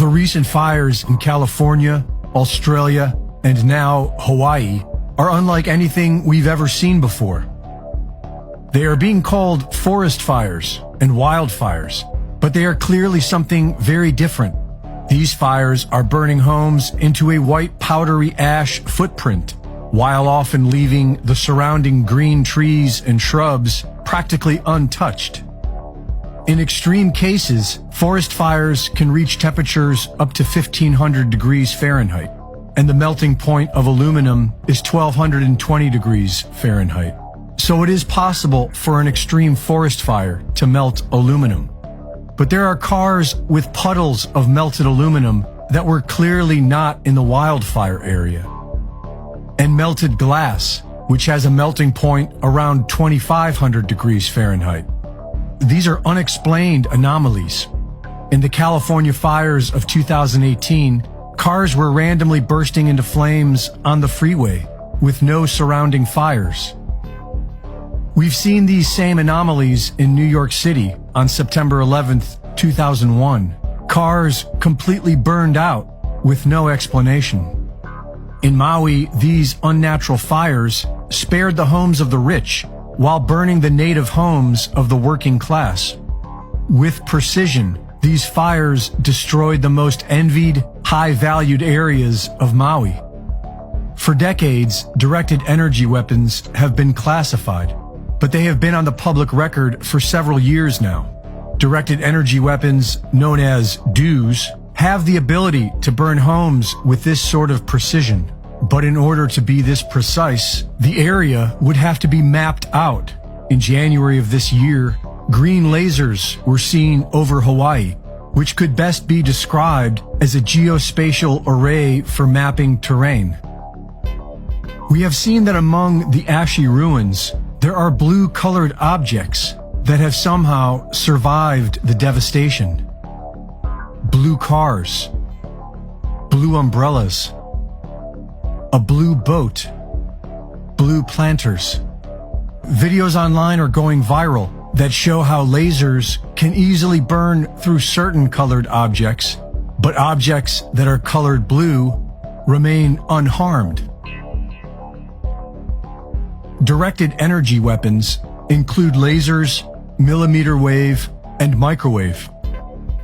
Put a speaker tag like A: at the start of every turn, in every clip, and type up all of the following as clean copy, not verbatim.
A: The recent fires in California, Australia, and now Hawaii are unlike anything we've ever seen before. They are being called forest fires and wildfires, but they are clearly something very different. These fires are burning homes into a white powdery ash footprint, while often leaving the surrounding green trees and shrubs practically untouched. In extreme cases, forest fires can reach temperatures up to 1500 degrees Fahrenheit, and the melting point of aluminum is 1220 degrees Fahrenheit. So it is possible for an extreme forest fire to melt aluminum. But there are cars with puddles of melted aluminum that were clearly not in the wildfire area. And melted glass, which has a melting point around 2500 degrees Fahrenheit. These are unexplained anomalies. In the California fires of 2018, cars were randomly bursting into flames on the freeway with no surrounding fires. We've seen these same anomalies in New York City on September 11th, 2001. Cars completely burned out with no explanation. In Maui, these unnatural fires spared the homes of the rich while burning the native homes of the working class. With precision, these fires destroyed the most envied, high-valued areas of Maui. For decades, directed energy weapons have been classified, but they have been on the public record for several years now. Directed energy weapons, known as DEWs, have the ability to burn homes with this sort of precision. But in order to be this precise, the area would have to be mapped out. In January of this year, green lasers were seen over Hawaii, which could best be described as a geospatial array for mapping terrain. We have seen that among the ashy ruins, there are blue-colored objects that have somehow survived the devastation. Blue cars, blue umbrellas, a blue boat, blue planters. Videos online are going viral that show how lasers can easily burn through certain colored objects, but objects that are colored blue remain unharmed. Directed energy weapons include lasers, millimeter wave, and microwave.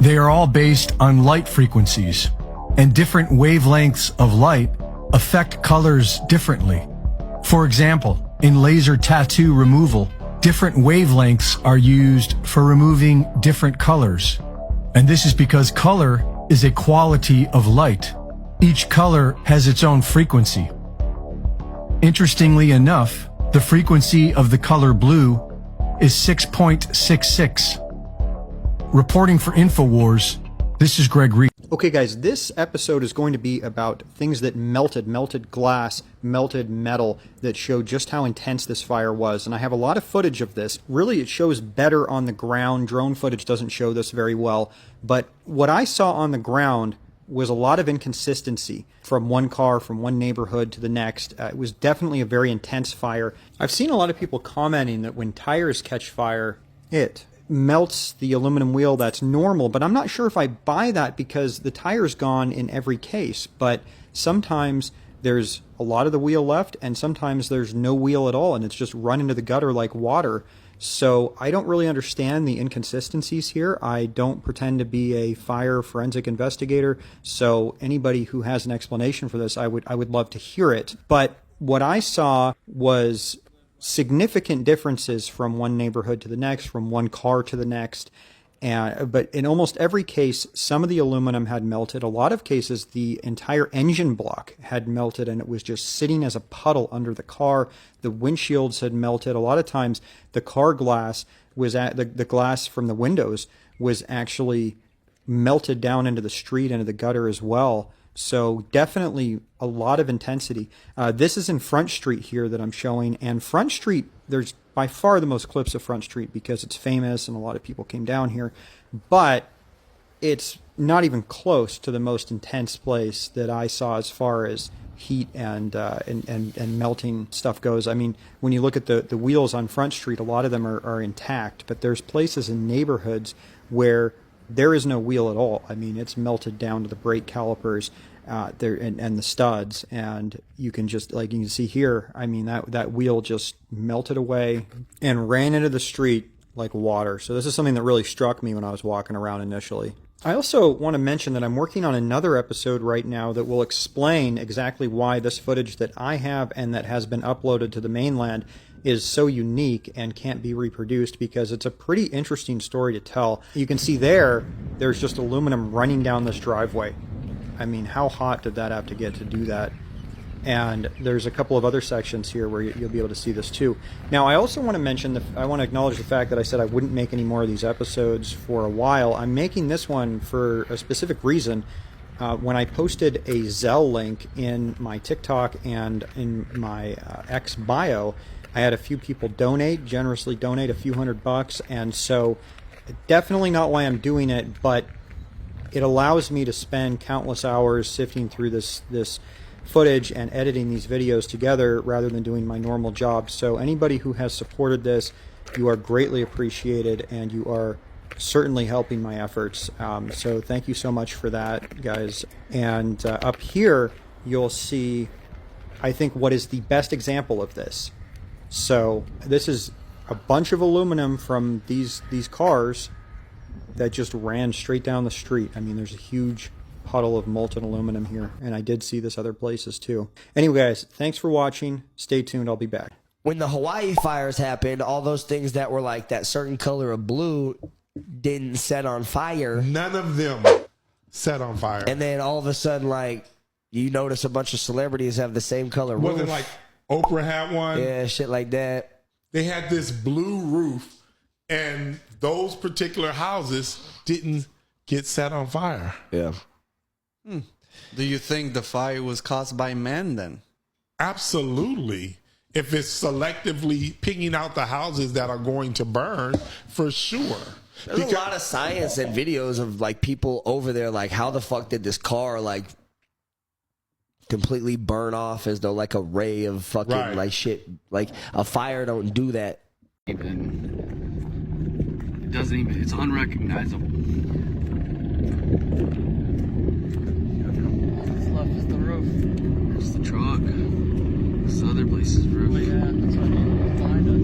A: They are all based on light frequencies, and different wavelengths of light affect colors differently. For example, in laser tattoo removal, different wavelengths are used for removing different colors. And this is because color is a quality of light. Each color has its own frequency. Interestingly enough, the frequency of the color blue is 6.66. Reporting for InfoWars, this is Greg Reed.
B: Okay guys, this episode is going to be about things that melted glass, melted metal, that show just how intense this fire was. And I have a lot of footage of this. Really, it shows better on the ground. Drone footage doesn't show this very well. But what I saw on the ground was a lot of inconsistency from one car, from one neighborhood to the next. It was definitely a very intense fire. I've seen a lot of people commenting that when tires catch fire, it melts the aluminum wheel. That's normal, but I'm not sure if I buy that because the tire's gone in every case. But sometimes there's a lot of the wheel left and sometimes there's no wheel at all and it's just run into the gutter like water. So I don't really understand the inconsistencies here. I don't pretend to be a fire forensic investigator, so anybody who has an explanation for this, I would love to hear it. But what I saw was significant differences from one neighborhood to the next, from one car to the next. But in almost every case, some of the aluminum had melted. A lot of cases, the entire engine block had melted and it was just sitting as a puddle under the car. The windshields had melted. A lot of times, the car glass was the glass from the windows was actually melted down into the street, into the gutter as well. So definitely a lot of intensity. This is in Front Street here that I'm showing. And Front Street, there's by far the most clips of Front Street because it's famous and a lot of people came down here. But it's not even close to the most intense place that I saw as far as heat and melting stuff goes. I mean, when you look at the wheels on Front Street, a lot of them are intact. But there's places in neighborhoods where there is no wheel at all. I mean, it's melted down to the brake calipers there and the studs, and you can just, like you can see here, I mean, that wheel just melted away and ran into the street like water. So this is something that really struck me when I was walking around initially. I also want to mention that I'm working on another episode right now that will explain exactly why this footage that I have and that has been uploaded to the mainland is so unique and can't be reproduced, because it's a pretty interesting story to tell. You can see there's just aluminum running down this driveway. I mean, how hot did that have to get to do that? And there's a couple of other sections here where you'll be able to see this too. Now, I also want to mention I want to acknowledge the fact that I said I wouldn't make any more of these episodes for a while. I'm making this one for a specific reason. When I posted a Zelle link in my TikTok and in my X bio, I had a few people generously donate a few $100, and so definitely not why I'm doing it, but it allows me to spend countless hours sifting through this footage and editing these videos together rather than doing my normal job. So anybody who has supported this, you are greatly appreciated, and you are certainly helping my efforts. So thank you so much for that, guys. And up here, you'll see, I think, what is the best example of this. So this is a bunch of aluminum from these cars that just ran straight down the street. I mean, there's a huge puddle of molten aluminum here, and I did see this other places too. Anyway, guys, thanks for watching. Stay tuned. I'll be back.
C: When the Hawaii fires happened, all those things that were like that certain color of blue didn't set on fire.
D: None of them set on fire.
C: And then all of a sudden, like, you notice a bunch of celebrities have the same color roof.
D: Wasn't like Oprah had one?
C: Yeah, shit like that.
D: They had this blue roof, and those particular houses didn't get set on fire.
C: Yeah.
E: Do you think the fire was caused by man then?
D: Absolutely. If it's selectively picking out the houses that are going to burn, for sure.
C: There's a lot of science and videos of like people over there, like how the fuck did this car like completely burn off as though like a ray of fucking like shit. Like a fire don't do that.
F: It doesn't even, it's unrecognizable. What's left is the roof. It's the truck. This other place's roof. Oh, yeah, that's what I mean. Behind us.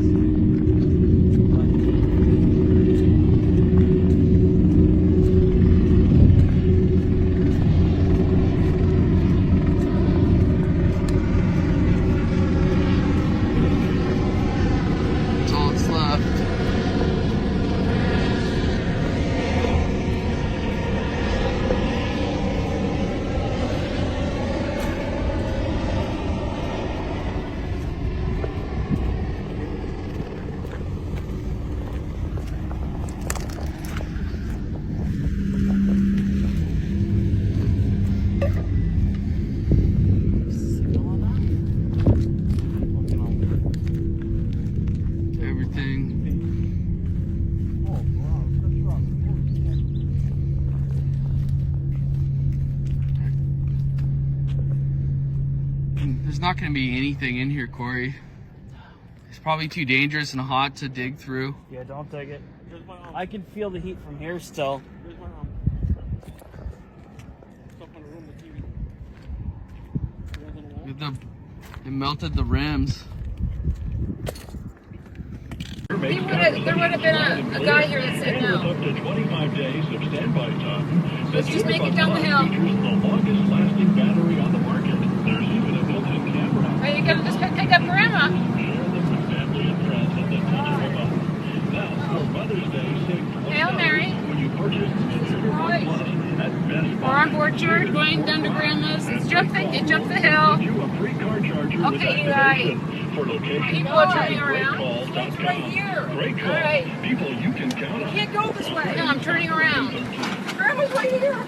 F: There's not going to be anything in here, Corey. It's probably too dangerous and hot to dig through.
G: Yeah, don't dig it. I can feel the heat from here still.
F: It melted the rims.
H: There would have been a guy here that said no.
I: Up to 25 days of standby time.
H: Let's just make it down the hill.
I: The longest lasting battery on the market. There's even a built-in camera.
H: Are you gonna just pick up grandma?
I: Share them with family and friends at the touch of a button. Now, for Mother's Day, save
H: Hail Mary.
I: when you purchase
H: Right.
I: at Best
H: We're on board charge, going down to grandma's. Let's jump the hill.
I: you a free car charger.
H: Okay, you guys.
I: For location,
H: People are turning around.
I: It's
H: right here.
I: Great call.
H: All right.
I: People you can count on.
H: Can't go this way. No, I'm turning around. Grandma's right here.